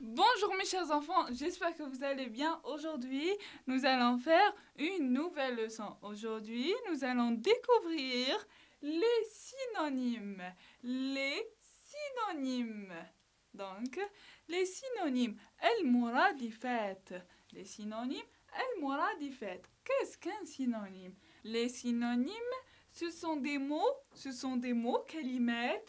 Bonjour mes chers enfants, j'espère que vous allez bien. Aujourd'hui, nous allons faire une nouvelle leçon. Aujourd'hui, nous allons découvrir les synonymes. Les synonymes. Donc, les synonymes. El-Mouradifat. Les synonymes. El-Mouradifat. Qu'est-ce qu'un synonyme? Les synonymes, ce sont des mots, kalimat,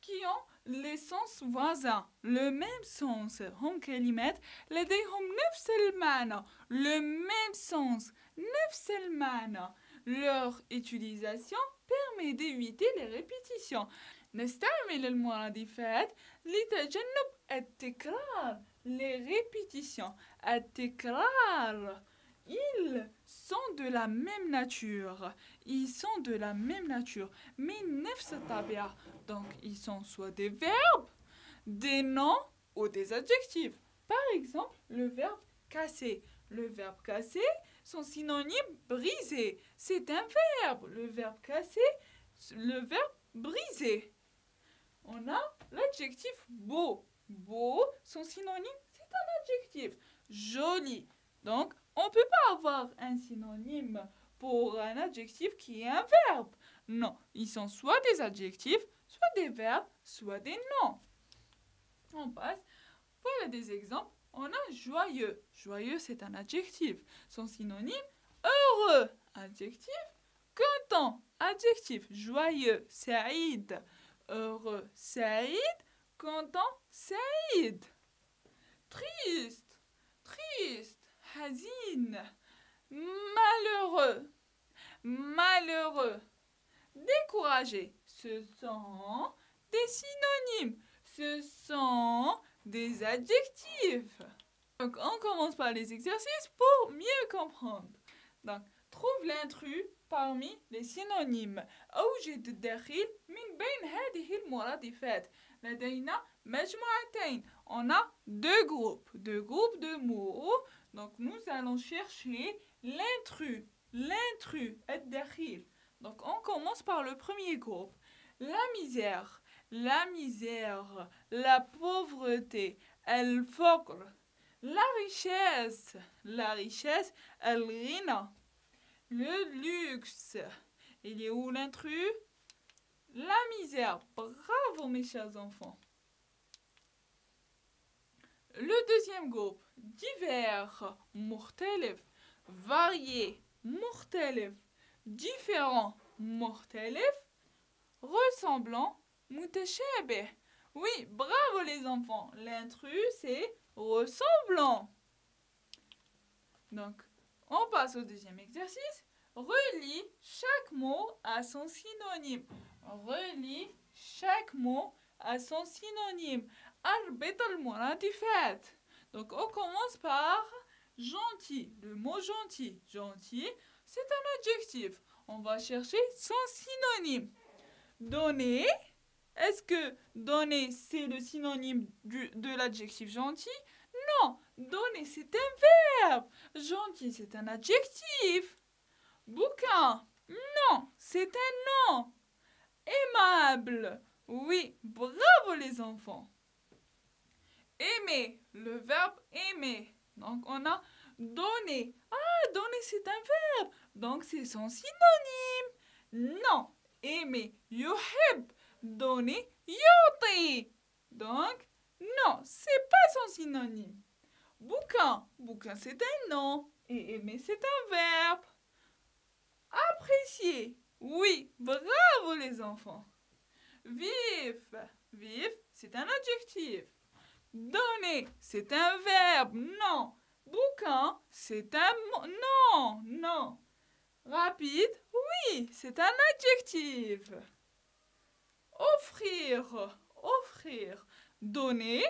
qui ont les sens voisins, le même sens. هم كلمات لديهم نفس المعنى, le même sens, نفس المعنى. Leur utilisation permet d'éviter les répétitions. نستعمل المرادفات لتجنب التكرار. Les répétitions. التكرار. Ils sont de la même nature. Ils sont de la même nature. من نفس الطبيعة. Donc, ils sont soit des verbes, des noms ou des adjectifs. Par exemple, le verbe casser. Le verbe casser, son synonyme briser. C'est un verbe. Le verbe casser, le verbe briser. On a l'adjectif beau. Beau, son synonyme, c'est un adjectif. Joli. Donc, on ne peut pas avoir un synonyme pour un adjectif qui est un verbe. Non, ils sont soit des adjectifs, soit des verbes, soit des noms. On passe. Voilà des exemples. On a joyeux. Joyeux, c'est un adjectif. Son synonyme, heureux. Adjectif. Content. Adjectif. Joyeux. Saïd. Heureux. Saïd. Content. Saïd. Triste. Triste. Hazine. Malheureux. Malheureux. Découragé. Ce sont des synonymes. Ce sont des adjectifs. Donc, on commence par les exercices pour mieux comprendre. Donc, trouve l'intrus parmi les synonymes. أوجد الداخل من بين هذه المرادفات. لدينا مجموعتين. On a deux groupes de mots. Donc, nous allons chercher l'intrus. L'intrus, الداخل. Donc, on commence par le premier groupe. La misère, la misère, la pauvreté, الفقر. La richesse, الغنى. Le luxe. Il est où l'intrus? La misère. Bravo mes chers enfants. Le deuxième groupe, divers, مختلف, varié, مختلف, différent, مختلف, ressemblant, متشابه. Oui, bravo les enfants. L'intrus, c'est ressemblant. Donc, on passe au deuxième exercice. Relie chaque mot à son synonyme. Relie chaque mot à son synonyme. أربط المرادفات. Donc, on commence par gentil. Le mot gentil. Gentil, c'est un adjectif. On va chercher son synonyme. Donner. Est-ce que donner, c'est le synonyme de l'adjectif gentil? Non, donner, c'est un verbe. Gentil, c'est un adjectif. Bouquin, non, c'est un nom. Aimable, oui, bravo les enfants. Aimer, le verbe aimer. Donc, on a donner. Ah, donner, c'est un verbe. Donc, c'est son synonyme. Non, aimer, yuhib. Donner, yuti. Donc, non, c'est pas son synonyme. Bouquin, bouquin, c'est un nom. Et aimer, c'est un verbe. Apprécier, oui, bravo les enfants. Vif, vif, c'est un adjectif. Donner, c'est un verbe, non. Bouquin, c'est un mot, non, non. Rapide, oui, c'est un adjectif. Offrir, offrir. Donner,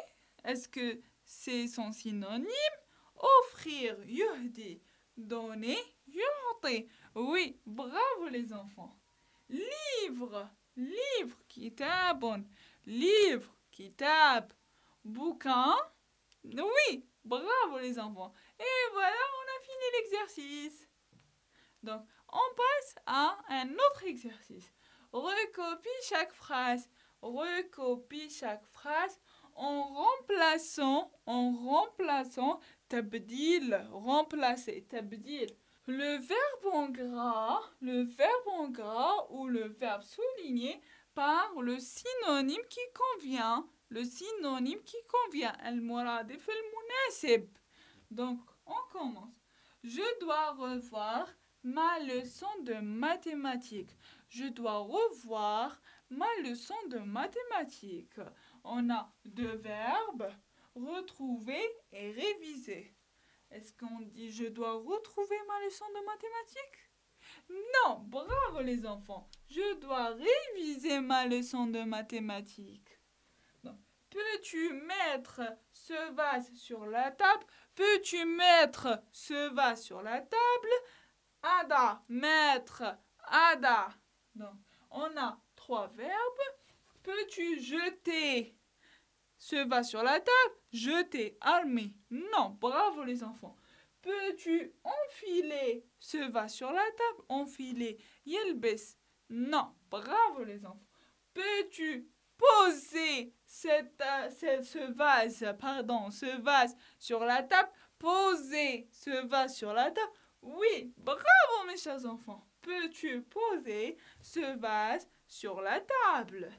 est-ce que c'est son synonyme? Offrir, yuhdi. Donner, yuhti. Oui, bravo les enfants. Livre, livre, kitabun. Livre, kitab. Bouquin. Oui, bravo les enfants. Et voilà, on a fini l'exercice. Donc, on passe à un autre exercice. Recopie chaque phrase. Recopie chaque phrase en remplaçant, tabdil, remplacer, tabdil. Le verbe en gras ou le verbe souligné par le synonyme qui convient. Le synonyme qui convient. Al-muradif al-munasib. Donc, on commence. Je dois revoir ma leçon de mathématiques. Je dois revoir ma leçon de mathématiques. On a deux verbes, retrouver et réviser. Est-ce qu'on dit je dois retrouver ma leçon de mathématiques? Non, bravo les enfants. Je dois réviser ma leçon de mathématiques. Peux-tu mettre ce vase sur la table? Peux-tu mettre ce vase sur la table? Ada, mettre, ada. Donc, on a trois verbes. Peux-tu jeter ce vase sur la table? Jeter, armer. Non, bravo les enfants. Peux-tu enfiler ce vase sur la table? Enfiler, yelbes. Non, bravo les enfants. Peux-tu poser ce vase sur la table? Poser ce vase sur la table? Oui, bravo mes chers enfants. Peux-tu poser ce vase sur la table?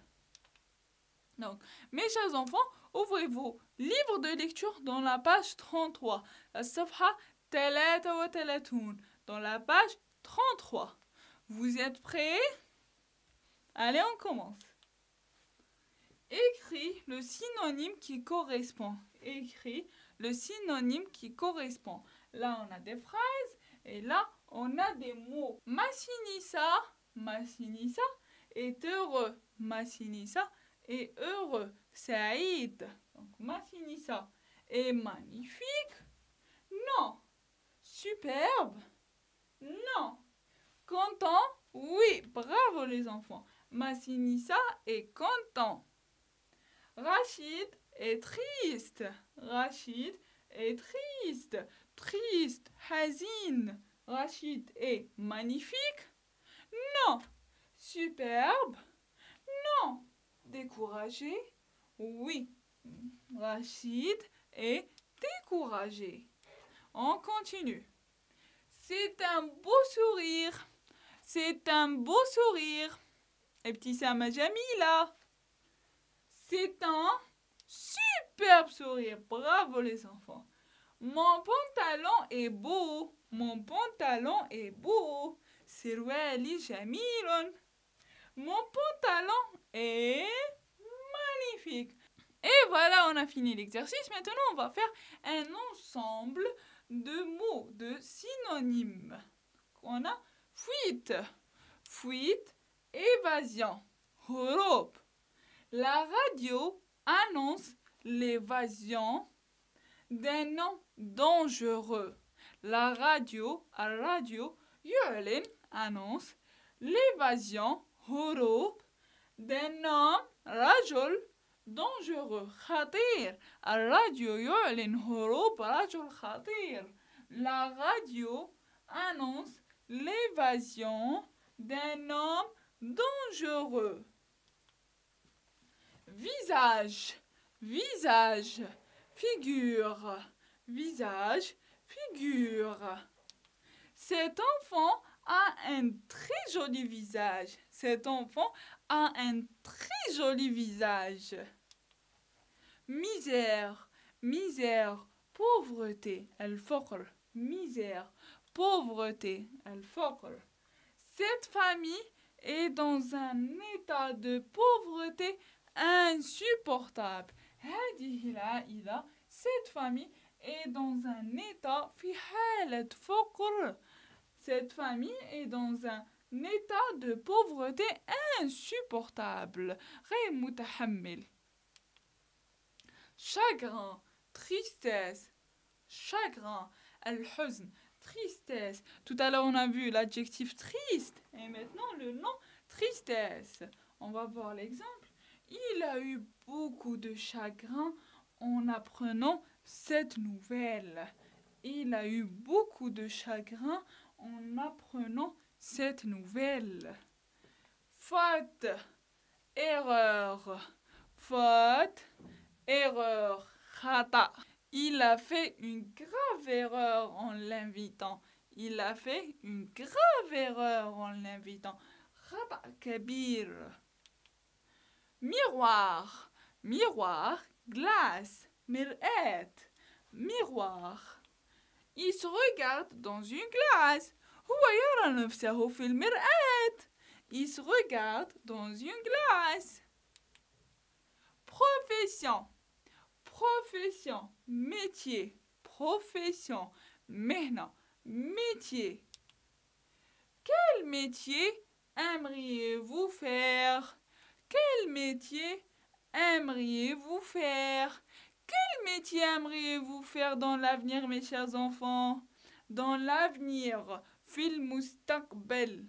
Donc, mes chers enfants, ouvrez vos livres de lecture dans la page 33. Safha 33. Dans la page 33. Vous êtes prêts? Allez, on commence. Écris le synonyme qui correspond. Écris le synonyme qui correspond. Là, on a des phrases et là, on a des mots. Massinissa est heureux. Massinissa est heureux. Saïd. Donc, Massinissa est magnifique. Non. Superbe. Non. Content. Oui, bravo les enfants. Massinissa est content. Rachid est triste. Rachid est triste. Triste, hazine. Rachid est magnifique. Non. Superbe. Non. Découragé. Oui. Rachid est découragé. On continue. C'est un beau sourire. C'est un beau sourire. Ibtissama Jamila. C'est un superbe sourire. Bravo les enfants. Mon pantalon est beau. Mon pantalon est beau. Sirwali jamilun. Mon pantalon est magnifique. Et voilà, on a fini l'exercice. Maintenant, on va faire un ensemble de mots, de synonymes. On a fuite. Fuite, évasion. Horob. La radio annonce l'évasion d'un homme dangereux. La radio, يعلن, annonce l'évasion, هروب, d'un homme, رجل, dangereux. خطير. الراديو يعلن هروب رجل خطير. La radio annonce l'évasion d'un homme dangereux. Visage, visage, figure, visage, figure. Cet enfant a un très joli visage. Cet enfant a un très joli visage. Misère, misère, pauvreté, al-faqr, misère, pauvreté, al-faqr. Cette famille est dans un état de pauvreté insupportable. هذه العائلة, cette famille est dans un état في حالة فقر. Cette famille est dans un état de pauvreté insupportable. غير متحمل. Chagrin, tristesse, chagrin, al-huzn, tristesse. Tout à l'heure, on a vu l'adjectif triste et maintenant le nom tristesse. On va voir l'exemple. Il a eu beaucoup de chagrin en apprenant cette nouvelle. Il a eu beaucoup de chagrin en apprenant cette nouvelle. Faute, erreur, faute, Erreur. Khata. Il a fait une grave erreur en l'invitant. Il a fait une grave erreur en l'invitant. Khata kabir. Miroir. Miroir. Glace. Mir'at. Miroir. Il se regarde dans une glace. هو يرى نفسه في المرآة. Il se regarde dans une glace. Profession. Profession. Métier. Profession. Mehna. Métier. Quel métier aimeriez-vous faire? Quel métier aimeriez-vous faire? Quel métier aimeriez-vous faire dans l'avenir, mes chers enfants? Dans l'avenir, fil mustaqbal.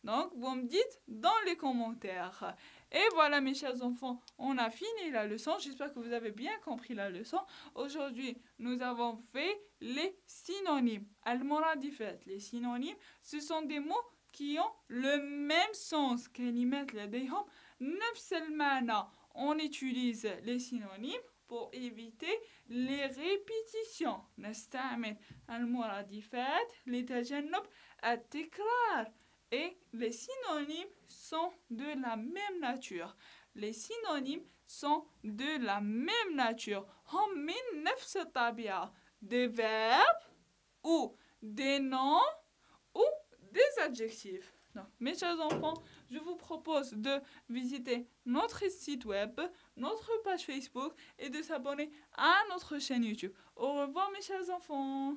Donc, vous me dites dans les commentaires. Et voilà, mes chers enfants, on a fini la leçon. J'espère que vous avez bien compris la leçon. Aujourd'hui, nous avons fait les synonymes. Al-Muradifat. Les synonymes, ce sont des mots qui ont le même sens. كلمات لديهم نفس المعنى. On utilise les synonymes pour éviter les répétitions. نستعمل المرادفات لتجنب التكرار. Et les synonymes sont de la même nature. Les synonymes sont de la même nature. هم من نفس الطبيعة. Des verbes ou des noms ou des adjectifs. Donc, mes chers enfants, je vous propose de visiter notre site web, notre page Facebook et de s'abonner à notre chaîne YouTube. Au revoir, mes chers enfants.